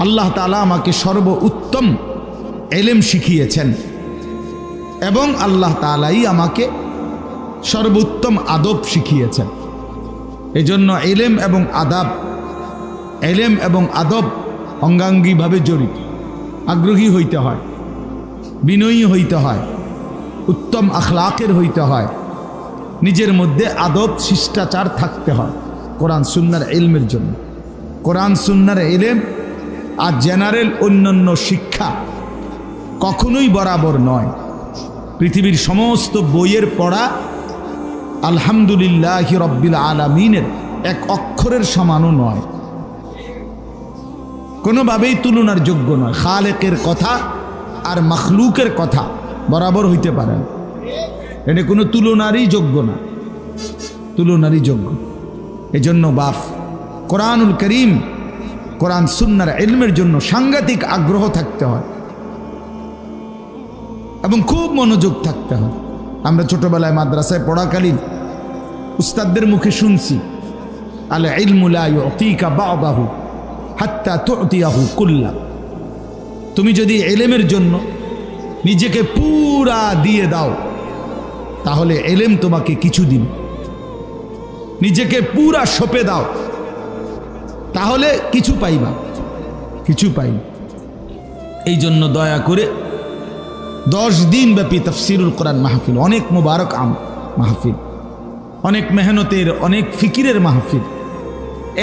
আল্লাহ তাআলা আমাকে সর্বোত্তম ইলম শিখিয়েছেন এবং আল্লাহ তাআলাই আমাকে সর্বোত্তম আদব শিখিয়েছেন। এজন্য ইলম এবং আদাব, ইলম এবং আদব অঙ্গাঙ্গিভাবে জড়িত। আগ্রহী হইতে হয়, বিনয়ী হইতে হয়, উত্তম আখলাকের হইতে হয়, নিজের মধ্যে আদব শিষ্টাচার থাকতে হয় কোরআন সুন্নাহর ইলমের জন্য। কোরআন সুন্নাহর ইলম আর জেনারেল অন্যান্য শিক্ষা কখনোই বরাবর নয়। পৃথিবীর সমস্ত বইয়ের পড়া আলহামদুলিল্লাহি রব্বিল আলামিনের এক অক্ষরের সমানও নয়, কোনোভাবেই তুলনার যোগ্য নয়। খালেকের কথা আর মখলুকের কথা বরাবর হইতে পারে না, এটা কোনো তুলনারই যোগ্য না, তুলনারই যোগ্য। এজন্য বাপ কোরআনুল করিম, কোরআন সুন্নাহর ইলমের জন্য সাংঘাতিক আগ্রহ থাকতে হয় এবং খুব মনোযোগ থাকতে হয়। আমরা ছোটবেলায় মাদ্রাসায় পড়াকালীন উস্তাদদের মুখে শুনছি, আল ইলমু লা ইউতিকা বা'দাহু হাত্তা তু'তিয়াহু কুল্লা। তুমি যদি ইলমের জন্য নিজেকে পুরা দিয়ে দাও তাহলে ইলম তোমাকে কিছু দিন, নিজেকে পুরা সঁপে দাও তাহলে কিছু পাইবা, কিছু পাই। এই জন্য দয়া করে 10 দিন ব্যাপী তাফসীরুল কোরআন মাহফিল, অনেক মুবারক মাহফিল, অনেক মেহনতের, অনেক ফিকিরের মাহফিল।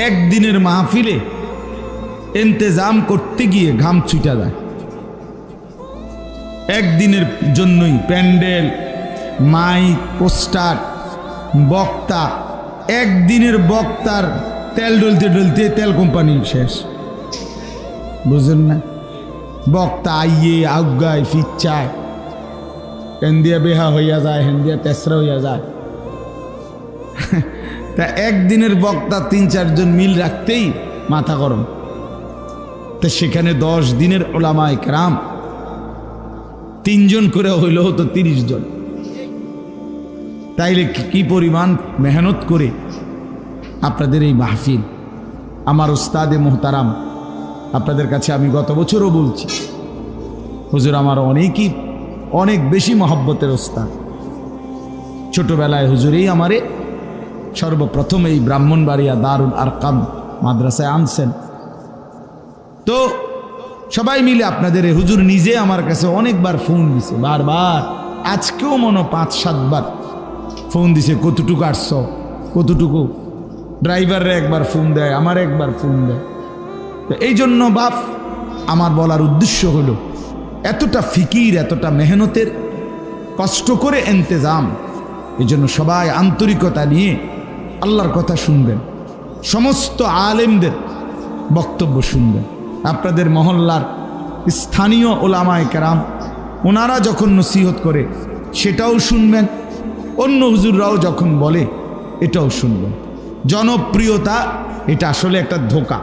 একদিনের মাহফিলে ইন্তেজাম করতে গিয়ে ঘাম ছুটা যায়। একদিনের জন্যই প্যান্ডেল, মাইক, পোস্টার, বক্তা, একদিনের বক্তার তেল ডলতে ডলতে তেল কোম্পানি শেষ, বুঝলেন না? বক্তা আইয়ে আজ্ঞায় ফিচ্ছায়, হেন্দিয়া বেহা হইয়া যায়, হেন্দিয়া তেসরা হইয়া যায়। তা একদিনের বক্তা 3-4 জন মিল রাখতেই মাথা গরম, তা সেখানে 10 দিনের উলামায়ে কেরাম 3 জন করে হইলেও তো 30 জন। তাইলে কি পরিমাণ মেহনত করে আপনাদের এই মাহফিল। আমার উস্তাদে মোহতারাম, আপনাদের কাছে আমি গত বছরও বলছি, হুজুর আমার অনেক বেশি মহব্বতের উস্তাদ। ছোটবেলায় হুজুরেই আমারে সর্বপ্রথম এই ব্রাহ্মণবাড়িয়া দারুল আরকাম মাদ্রাসায় আনছেন। তো সবাই মিলে আপনাদের হুজুর নিজে আমার কাছে অনেকবার ফোন দিছে, বারবার, আজকেও মনে 5-7 বার ফোন দিছে, কতটুকু আসছ, কতটুকু। ড্রাইভাররা একবার ফোন দেয়, আমার একবার ফোন দেয়। তো এই জন্য বাপ আমার বলার উদ্দেশ্য হলো, এতটা ফিকির, এতটা মেহনতের, কষ্ট করে ইন্তেজাম, এই জন্য সবাই আন্তরিকতা নিয়ে আল্লাহর কথা শুনবেন, সমস্ত আলেমদের বক্তব্য শুনবেন। আপনাদের মহল্লার স্থানীয় ওলামায়ে কেরাম ওনারা যখন নসিহত করে সেটাও শুনবেন, অন্য হুজুররাও যখন বলে এটাও শুনবেন। জনপ্রিয়তা এটা আসলে একটা ধোঁকা।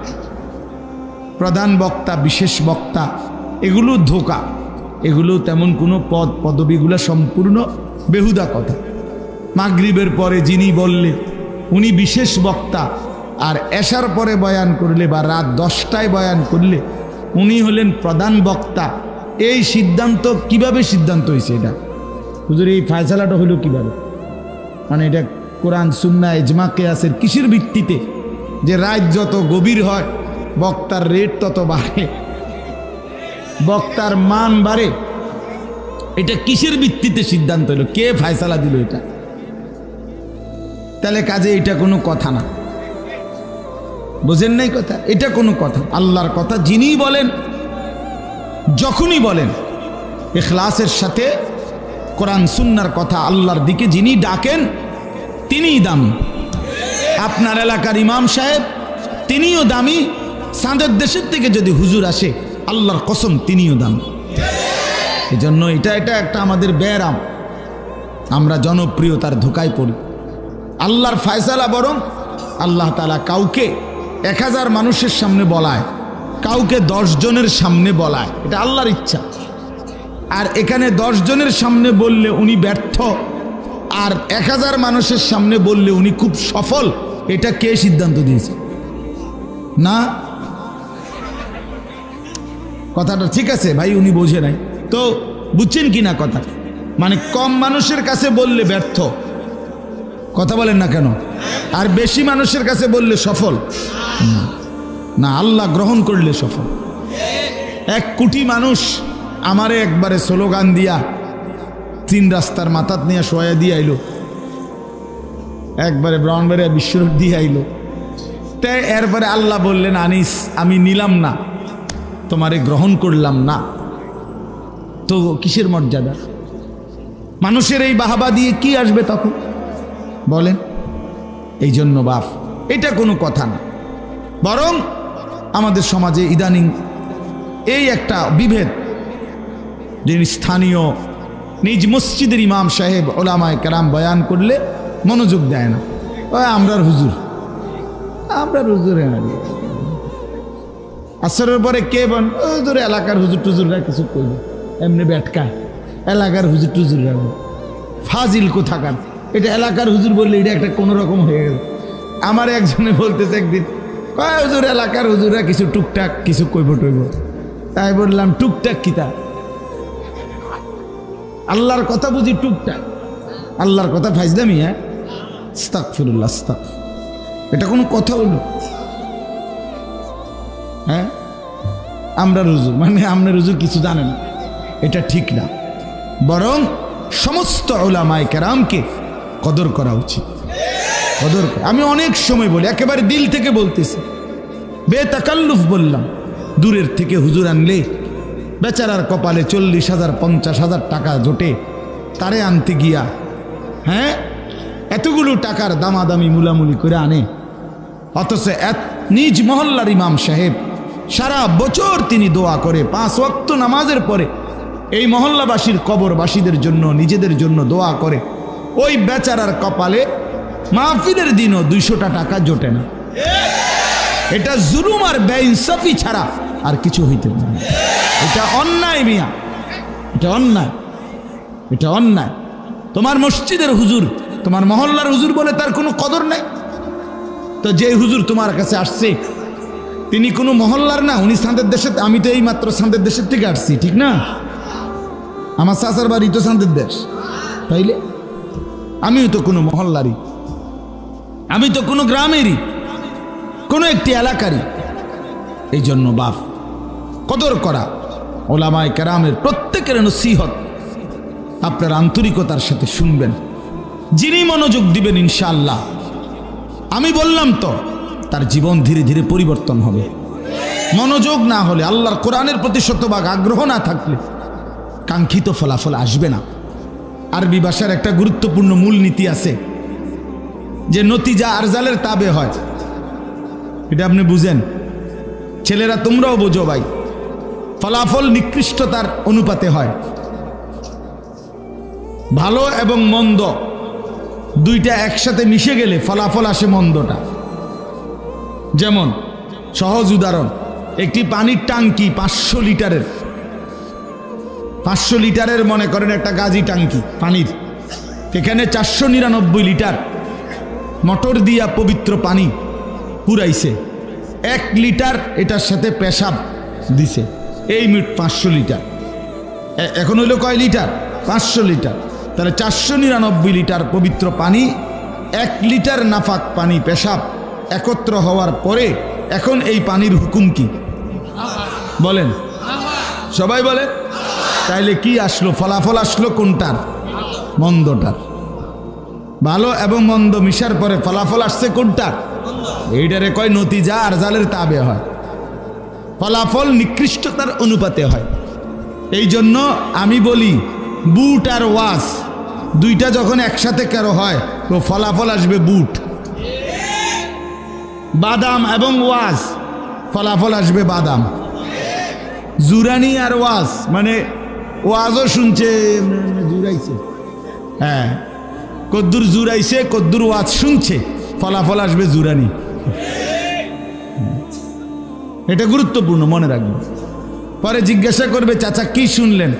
প্রধান বক্তা, বিশেষ বক্তা, এগুলো ধোঁকা, এগুলো তেমন কোনো পদবিগুলো সম্পূর্ণ বেহুদা কথা। মাগরিবের পরে যিনি বললে উনি বিশেষ বক্তা, আর এশার পরে বয়ান করলে বা রাত 10টায় বয়ান করলে উনি হলেন প্রধান বক্তা। এই সিদ্ধান্ত কিভাবে সিদ্ধান্ত হয়েছে? এটা হুজুর এই ফায়সালাটা হলো কিভাবে? মানে এটা কোরআন সুন্নাহ ইজমা কিয়াসের কিসের ভিত্তিতে যে রাত যত গভীর হয় বক্তার রেট তত বাড়ে, বক্তার মান বাড়ে? এটা কিসের ভিত্তিতে সিদ্ধান্ত হলো? কে ফায়সালা দিল এটা? তাহলে কাজে এটা কোনো কথা না, বুঝেন নাই কথা? এটা কোনো কথা? আল্লাহর কথা যিনি বলেন, যখনই বলেন, ইখলাসের সাথে কোরআন সুন্নাহর কথা আল্লাহর দিকে যিনি ডাকেন তিনিই দামি। আপনার এলাকার ইমাম সাহেব তিনিও দামি, চাঁদের দেশের থেকে যদি হুজুর আসে আল্লাহর কসম তিনিও দামি। এই জন্য এটা একটা আমাদের ব্যারাম, আমরা জনপ্রিয়তার ধোকায় পড়ি। আল্লাহর ফায়সালা বরং আল্লাহ তাআলা কাউকে 1000 মানুষের সামনে বলায়, কাউকে 10 জনের সামনে বলায়, এটা আল্লাহর ইচ্ছা। আর এখানে 10 জনের সামনে বললে উনি ব্যর্থ, আর 1000 মানুষের সামনে বললে উনি খুব সফল, এটা কে সিদ্ধান্ত দিয়েছে? না, কথাটা ঠিক আছে ভাই, উনি বোঝে নাই তো, বুঝছেন কি না কথা? মানে কম মানুষের কাছে বললে ব্যর্থ, কথা বলেন না কেন? আর বেশি মানুষের কাছে বললে সফল না, আল্লাহ গ্রহণ করলে সফল। 1 কোটি মানুষ আমারে একবারে স্লোগান দিয়া 3 রাস্তার মাথাত নিয়ে শোয়া দিয়ে আইলো, একবারে ব্রাহ্মণবাড়িয়া বিশ্বরোড দিয়ে আইলো। তাই এরপরে আল্লাহ বললেন, আনিস আমি নিলাম না, তোমারে গ্রহণ করলাম না, তো কিসের মর্যাদা? মানুষের এই বাহাবা দিয়ে কি আসবে তখন বলেন? এই জন্য বাপ, এটা কোনো কথা না। বরং আমাদের সমাজে ইদানিং এই একটা বিভেদ, যে স্থানীয় নিজ মসজিদের ইমাম সাহেব ওলামায়ে কেরাম বয়ান করলে মনোযোগ দেয় না, আমরার হুজুর আসরের পরে কে বন হুজুর, এলাকার হুজুর টুজুররা কিছু করবে, এমনি ব্যাটকা এলাকার হুজুর টুজুররা ফাজিল কোথাকার। এটা এলাকার হুজুর বললে এটা একটা কোনো রকম হয়ে গেল। আমার একজনে বলতেছে একদিন, হুজুর এলাকার হুজুররা কিছু টুকটাক কিছু কইব টইব। তাই বললাম টুকটাক কিতা? আল্লাহর কথা বুঝি টুকটাক? আল্লাহর কথা ফাইজলামি? হ্যাঁ, আস্তাগফিরুল্লাহ, আস্তাগফির। এটা কোনো কথা হলো? হ্যাঁ, আমরা হুজুর মানে আপনার হুজুর কিছু জানে না, এটা ঠিক না। বরং সমস্ত উলামায়ে কেরামকে কদর করা উচিত। কদর, আমি অনেক সময় বলি, একেবারে দিল থেকে বলতেছি, বেতাকাল্লুফ বললাম। দূরের থেকে হুজুর আনলে বেচারার কপালে 40,000 50,000 টাকা জোটে, তারে আনতে গিয়া হ্যাঁ এতগুলো টাকার দামাদামি মুলামুলি করে আনে। অথচ নিজ মহল্লার ইমাম সাহেব সারা বছর তিনি দোয়া করে, 5 ওয়াক্ত নামাজের পরে এই মহল্লাবাসীর কবরবাসীদের জন্য, নিজেদের জন্য দোয়া করে। ওই বেচারার কপালে মাহফিলের দিনও 200টা টাকা জোটে না। এটা জুলুম আর বেইনসাফি ছাড়া আর কিছু হইতে পারে না। এটা অন্যায় মিয়া, এটা অন্যায়, এটা অন্যায়। তোমার মসজিদের হুজুর, তোমার মহল্লার হুজুর বলে তার কোনো কদর নাই? তো যে হুজুর তোমার কাছে আসছে তিনি কোনো মহল্লার না, উনি সান্দের দেশে। আমি তো এই মাত্র সান্দের দেশের থেকে আসছি, ঠিক না? আমার চাচার বাড়ি তো সান্দের দেশ, তাইলে আমিও তো কোনো মহল্লারই, আমি তো কোনো গ্রামেরই, কোনো একটি এলাকারই। এই জন্য বাপ, কদর করা ওলামায়ে কেরামের প্রত্যেকের নসিহত আপনার আন্তরিকতার সাথে শুনবেন। যিনি মনোযোগ দিবেন ইনশাআল্লাহ, আমি বললাম তো, তার জীবন ধীরে ধীরে পরিবর্তন হবে। মনোযোগ না হলে, আল্লাহর কোরআনের প্রতি শতভাগ আগ্রহ না থাকলে কাঙ্ক্ষিত ফলাফল আসবে না। আরবি ভাষার একটা গুরুত্বপূর্ণ মূলনীতি আছে যে নতিজা আরজালের তাবে হয়। এটা আপনি বুঝেন, ছেলেরা তোমরাও বোঝো ভাই। ফলাফল নিকৃষ্টতার অনুপাতে হয়। ভালো এবং মন্দ দুইটা একসাথে মিশে গেলে ফলাফল আসে মন্দটা। যেমন সহজ উদাহরণ, একটি পানির টাঙ্কি 500 লিটারের, 500 লিটারের মনে করেন একটা গাজি টাঙ্কি পানির, এখানে 499 লিটার মোটর দিয়া পবিত্র পানি পুরাইছে। 1 লিটার এটার সাথে পেশাব দিছে, এই মিট 500 লিটার। এখন হইল কয় লিটার? 500 লিটার। তাহলে 499 লিটার পবিত্র পানি, 1 লিটার নাফাক পানি পেশাব একত্র হওয়ার পরে এখন এই পানির হুকুম কি বলেন? সবাই বলে। তাইলে কি আসলো? ফলাফল আসলো কোনটার? মন্দটার। ভালো এবং মন্দ মিশার পরে ফলাফল আসছে কোনটার? এইটারে কয় নতিজা আরজালের তাবে হয়। ফলাফল নিকৃষ্টতার অনুপাতে হয়। এই জন্য আমি বলি, বুট আর ওয়াজ দুইটা যখন একসাথে কারো হয় তো ফলাফল আসবে বুট। বাদাম এবং ওয়াজ, ফলাফল আসবে বাদাম। জুরানি আর ওয়াজ মানে ওয়াজও শুনছে, জুরাইছে, হ্যাঁ, কদ্দুর জুরাইছে, কদ্দুর ওয়াজ শুনছে, ফলাফল আসবে জুরানি। এটা গুরুত্বপূর্ণ, মনে রাখবেন। পরে জিজ্ঞাসা করবে, চাচা কি শুনলেন?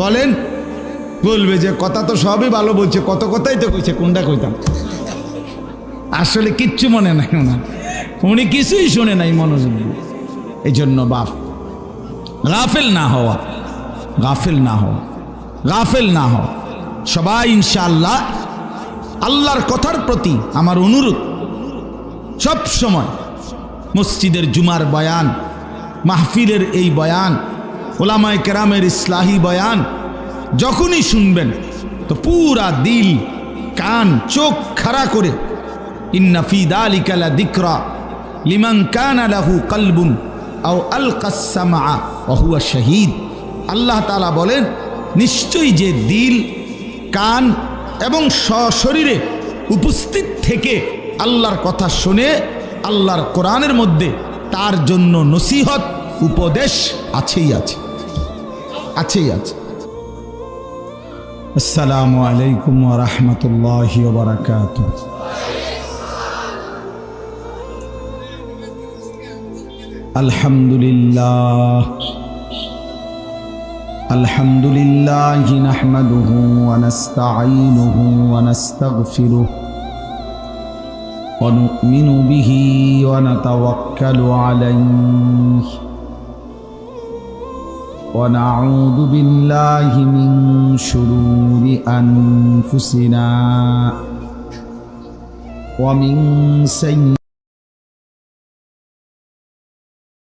বলেন, বলবে যে কথা তো সবই ভালো বলছে, কত কথাই তো কইছে, কোনটা কইতাম। আসলে কিচ্ছু মনে নাই ওনার, উনি কিছুই শুনে নাই মনোযোগ। এই জন্য বাপ, গাফেল না হওয়া, গাফেল না হওয়া, গাফেল না হওয়া। সবাই ইনশাআল্লাহ আল্লাহর কথার প্রতি আমার অনুরোধ, সব সময় মসজিদের জুমার বয়ান, মাহফিলের এই বয়ান, ওলামায়ে কেরামের ইসলাহি বয়ান যখনই শুনবেন তো পুরা দিল, কান, চোখ খাড়া করে ইন্না ফি যালিকা লাযিকরা লিমান কানা লাহু কলবুন আও আলকাস সামআ ওয়া হুয়া শাহীদ। আল্লাহ তাআলা বলেন, নিশ্চয়ই যে দিল, কান এবং সশরীরে উপস্থিত থেকে আল্লাহর কথা শুনে আল্লাহর কোরআনের মধ্যে তার জন্য নসিহত উপদেশ আছেই আছে, আছেই আছে। আসসালামু আলাইকুম ওয়া রাহমাতুল্লাহি ওয়া বারাকাতুহু। আলহামদুলিল্লাহ আলহামদুলিল্লাহি নাহমাদুহু ওয়া নাস্তাঈনুহু ওয়া নাস্তাগফিরুহু ওয়া নু'মিনু বিহি ওয়া নাতাওয়াক্কালু আলাইহি ওয়া নাউযু বিল্লাহি মিন শুরুরি আনফুসিনা ওয়া মিন